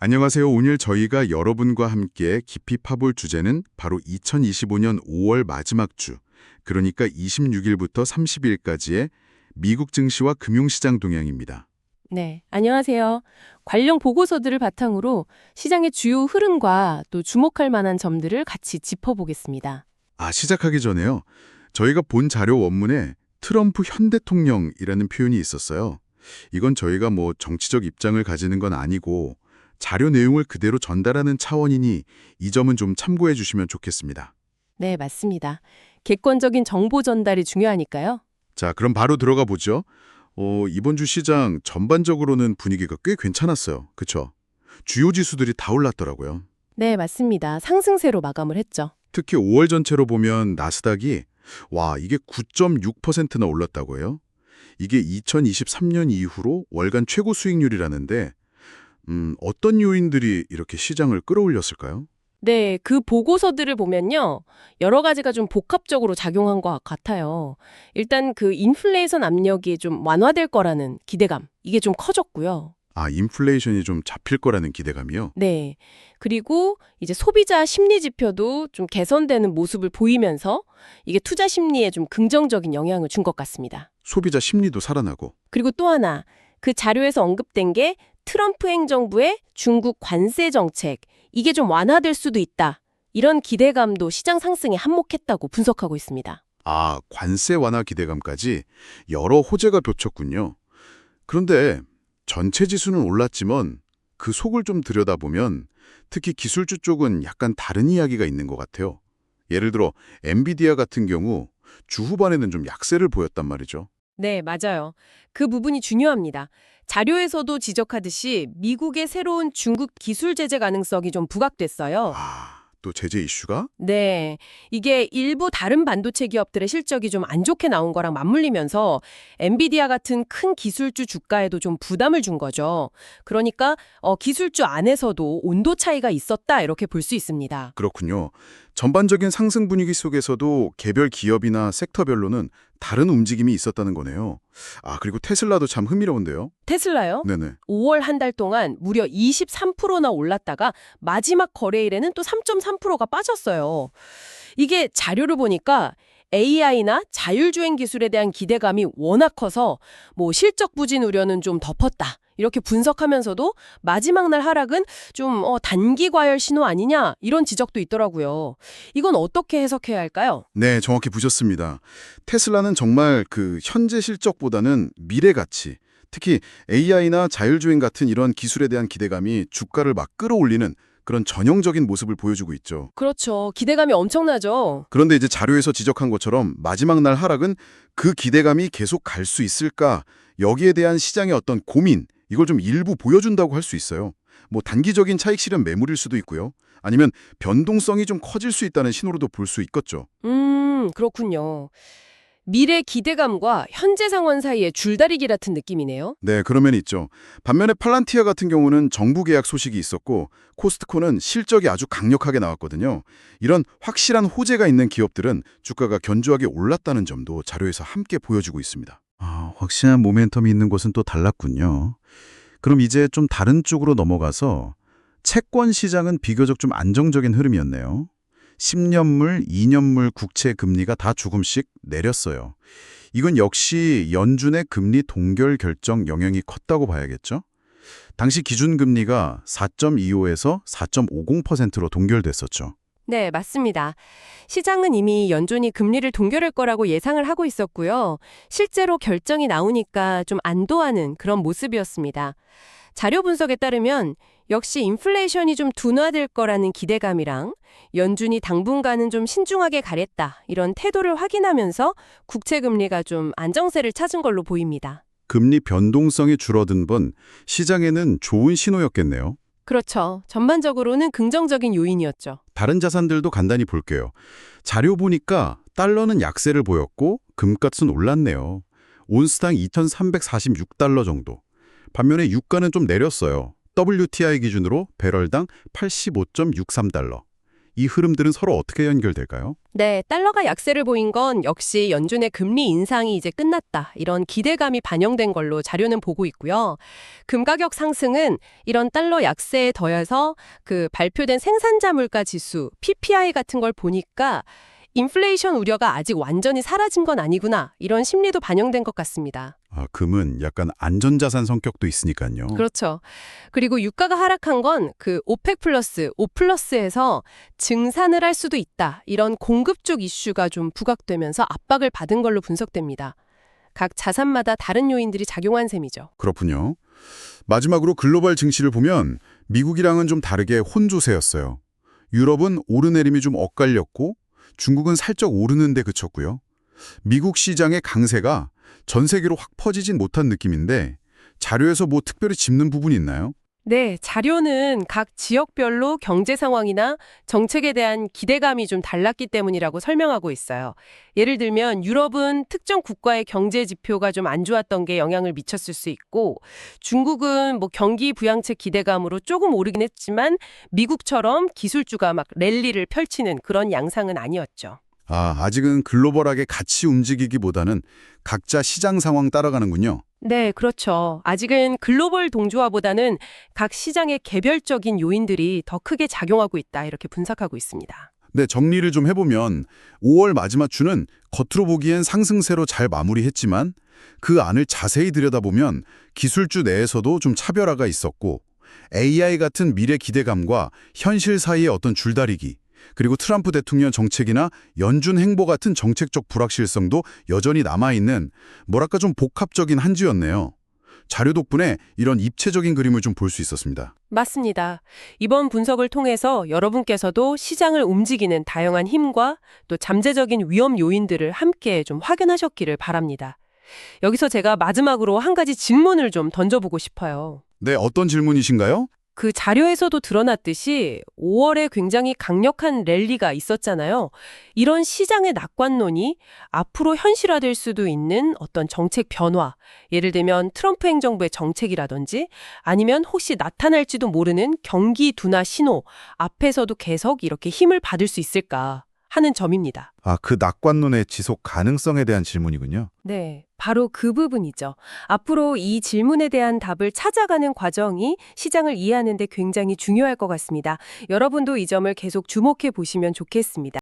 안녕하세요. 오늘 저희가 여러분과 함께 깊이 파볼 주제는 바로 2025년 5월 마지막 주, 그러니까 26일부터 30일까지의 미국 증시와 금융시장 동향입니다. 네, 안녕하세요. 관련 보고서들을 바탕으로 시장의 주요 흐름과 또 주목할 만한 점들을 같이 짚어보겠습니다. 시작하기 전에요. 저희가 본 자료 원문에 트럼프 현 대통령이라는 표현이 있었어요. 이건 저희가 정치적 입장을 가지는 건 아니고 자료 내용을 그대로 전달하는 차원이니 이 점은 좀 참고해 주시면 좋겠습니다. 네, 맞습니다. 객관적인 정보 전달이 중요하니까요. 자, 그럼 바로 들어가 보죠. 이번 주 시장 전반적으로는 분위기가 꽤 괜찮았어요. 그쵸? 주요 지수들이 다 올랐더라고요. 네, 맞습니다. 상승세로 마감을 했죠. 특히 5월 전체로 보면 나스닥이 이게 9.6%나 올랐다고 해요. 이게 2023년 이후로 월간 최고 수익률이라는데 어떤 요인들이 이렇게 시장을 끌어올렸을까요? 네, 그 보고서들을 보면요. 여러 가지가 좀 복합적으로 작용한 것 같아요. 일단 그 인플레이션 압력이 좀 완화될 거라는 기대감, 이게 좀 커졌고요. 인플레이션이 좀 잡힐 거라는 기대감이요? 네. 그리고 이제 소비자 심리 지표도 좀 개선되는 모습을 보이면서 이게 투자 심리에 좀 긍정적인 영향을 준 것 같습니다. 소비자 심리도 살아나고. 그리고 또 하나, 그 자료에서 언급된 게 트럼프 행정부의 중국 관세 정책, 이게 좀 완화될 수도 있다. 이런 기대감도 시장 상승에 한몫했다고 분석하고 있습니다. 관세 완화 기대감까지 여러 호재가 겹쳤군요. 그런데 전체 지수는 올랐지만 그 속을 좀 들여다보면 특히 기술주 쪽은 약간 다른 이야기가 있는 것 같아요. 예를 들어 엔비디아 같은 경우 주 후반에는 좀 약세를 보였단 말이죠. 네, 맞아요. 그 부분이 중요합니다. 자료에서도 지적하듯이 미국의 새로운 중국 기술 제재 가능성이 좀 부각됐어요. 또 제재 이슈가? 네, 이게 일부 다른 반도체 기업들의 실적이 좀 안 좋게 나온 거랑 맞물리면서 엔비디아 같은 큰 기술주 주가에도 좀 부담을 준 거죠. 그러니까 기술주 안에서도 온도 차이가 있었다 이렇게 볼 수 있습니다. 그렇군요. 전반적인 상승 분위기 속에서도 개별 기업이나 섹터별로는 다른 움직임이 있었다는 거네요. 그리고 테슬라도 참 흥미로운데요. 테슬라요? 네네. 5월 한 달 동안 무려 23%나 올랐다가 마지막 거래일에는 또 3.3%가 빠졌어요. 이게 자료를 보니까 AI나 자율주행 기술에 대한 기대감이 워낙 커서 실적 부진 우려는 좀 덮었다. 이렇게 분석하면서도 마지막 날 하락은 좀 단기 과열 신호 아니냐 이런 지적도 있더라고요. 이건 어떻게 해석해야 할까요? 네, 정확히 보셨습니다. 테슬라는 정말 그 현재 실적보다는 미래 가치, 특히 AI나 자율주행 같은 이런 기술에 대한 기대감이 주가를 막 끌어올리는 그런 전형적인 모습을 보여주고 있죠. 그렇죠. 기대감이 엄청나죠. 그런데 이제 자료에서 지적한 것처럼 마지막 날 하락은 그 기대감이 계속 갈 수 있을까? 여기에 대한 시장의 어떤 고민, 이걸 좀 일부 보여준다고 할 수 있어요. 단기적인 차익 실현 매물일 수도 있고요. 아니면 변동성이 좀 커질 수 있다는 신호로도 볼 수 있겠죠. 그렇군요. 미래 기대감과 현재 상황 사이의 줄다리기 같은 느낌이네요. 네, 그런 면이 있죠. 반면에 팔란티아 같은 경우는 정부 계약 소식이 있었고 코스트코는 실적이 아주 강력하게 나왔거든요. 이런 확실한 호재가 있는 기업들은 주가가 견조하게 올랐다는 점도 자료에서 함께 보여주고 있습니다. 확실한 모멘텀이 있는 곳은 또 달랐군요. 그럼 이제 좀 다른 쪽으로 넘어가서 채권 시장은 비교적 좀 안정적인 흐름이었네요. 10년물, 2년물 국채 금리가 다 조금씩 내렸어요. 이건 역시 연준의 금리 동결 결정 영향이 컸다고 봐야겠죠? 당시 기준금리가 4.25에서 4.50%로 동결됐었죠. 네, 맞습니다. 시장은 이미 연준이 금리를 동결할 거라고 예상을 하고 있었고요. 실제로 결정이 나오니까 좀 안도하는 그런 모습이었습니다. 자료 분석에 따르면 역시 인플레이션이 좀 둔화될 거라는 기대감이랑 연준이 당분간은 좀 신중하게 가겠다 이런 태도를 확인하면서 국채 금리가 좀 안정세를 찾은 걸로 보입니다. 금리 변동성이 줄어든 건 시장에는 좋은 신호였겠네요. 그렇죠. 전반적으로는 긍정적인 요인이었죠. 다른 자산들도 간단히 볼게요. 자료 보니까 달러는 약세를 보였고 금값은 올랐네요. 온스당 2,346달러 정도. 반면에 유가는 좀 내렸어요. WTI 기준으로 배럴당 85.63달러. 이 흐름들은 서로 어떻게 연결될까요? 네, 달러가 약세를 보인 건 역시 연준의 금리 인상이 이제 끝났다. 이런 기대감이 반영된 걸로 자료는 보고 있고요. 금 가격 상승은 이런 달러 약세에 더해서 그 발표된 생산자 물가 지수, PPI 같은 걸 보니까 인플레이션 우려가 아직 완전히 사라진 건 아니구나. 이런 심리도 반영된 것 같습니다. 금은 약간 안전자산 성격도 있으니까요. 그렇죠. 그리고 유가가 하락한 건 그 오펙 플러스, 오플러스에서 증산을 할 수도 있다. 이런 공급 쪽 이슈가 좀 부각되면서 압박을 받은 걸로 분석됩니다. 각 자산마다 다른 요인들이 작용한 셈이죠. 그렇군요. 마지막으로 글로벌 증시를 보면 미국이랑은 좀 다르게 혼조세였어요. 유럽은 오르내림이 좀 엇갈렸고 중국은 살짝 오르는데 그쳤고요. 미국 시장의 강세가 전 세계로 확 퍼지진 못한 느낌인데 자료에서 뭐 특별히 짚는 부분이 있나요? 네, 자료는 각 지역별로 경제 상황이나 정책에 대한 기대감이 좀 달랐기 때문이라고 설명하고 있어요. 예를 들면 유럽은 특정 국가의 경제 지표가 좀 안 좋았던 게 영향을 미쳤을 수 있고 중국은 뭐 경기 부양책 기대감으로 조금 오르긴 했지만 미국처럼 기술주가 막 랠리를 펼치는 그런 양상은 아니었죠. 아직은 글로벌하게 같이 움직이기보다는 각자 시장 상황 따라가는군요. 네, 그렇죠. 아직은 글로벌 동조화보다는 각 시장의 개별적인 요인들이 더 크게 작용하고 있다, 이렇게 분석하고 있습니다. 네, 정리를 좀 해보면 5월 마지막 주는 겉으로 보기엔 상승세로 잘 마무리했지만 그 안을 자세히 들여다보면 기술주 내에서도 좀 차별화가 있었고 AI 같은 미래 기대감과 현실 사이의 어떤 줄다리기, 그리고 트럼프 대통령 정책이나 연준 행보 같은 정책적 불확실성도 여전히 남아있는 뭐랄까 좀 복합적인 한 주였네요. 자료 덕분에 이런 입체적인 그림을 좀 볼 수 있었습니다. 맞습니다. 이번 분석을 통해서 여러분께서도 시장을 움직이는 다양한 힘과 또 잠재적인 위험 요인들을 함께 좀 확인하셨기를 바랍니다. 여기서 제가 마지막으로 한 가지 질문을 좀 던져보고 싶어요. 네, 어떤 질문이신가요? 그 자료에서도 드러났듯이 5월에 굉장히 강력한 랠리가 있었잖아요. 이런 시장의 낙관론이 앞으로 현실화될 수도 있는 어떤 정책 변화, 예를 들면 트럼프 행정부의 정책이라든지 아니면 혹시 나타날지도 모르는 경기 둔화 신호 앞에서도 계속 이렇게 힘을 받을 수 있을까 하는 점입니다. 그 낙관론의 지속 가능성에 대한 질문이군요. 네, 바로 그 부분이죠. 앞으로 이 질문에 대한 답을 찾아가는 과정이 시장을 이해하는 데 굉장히 중요할 것 같습니다. 여러분도 이 점을 계속 주목해 보시면 좋겠습니다.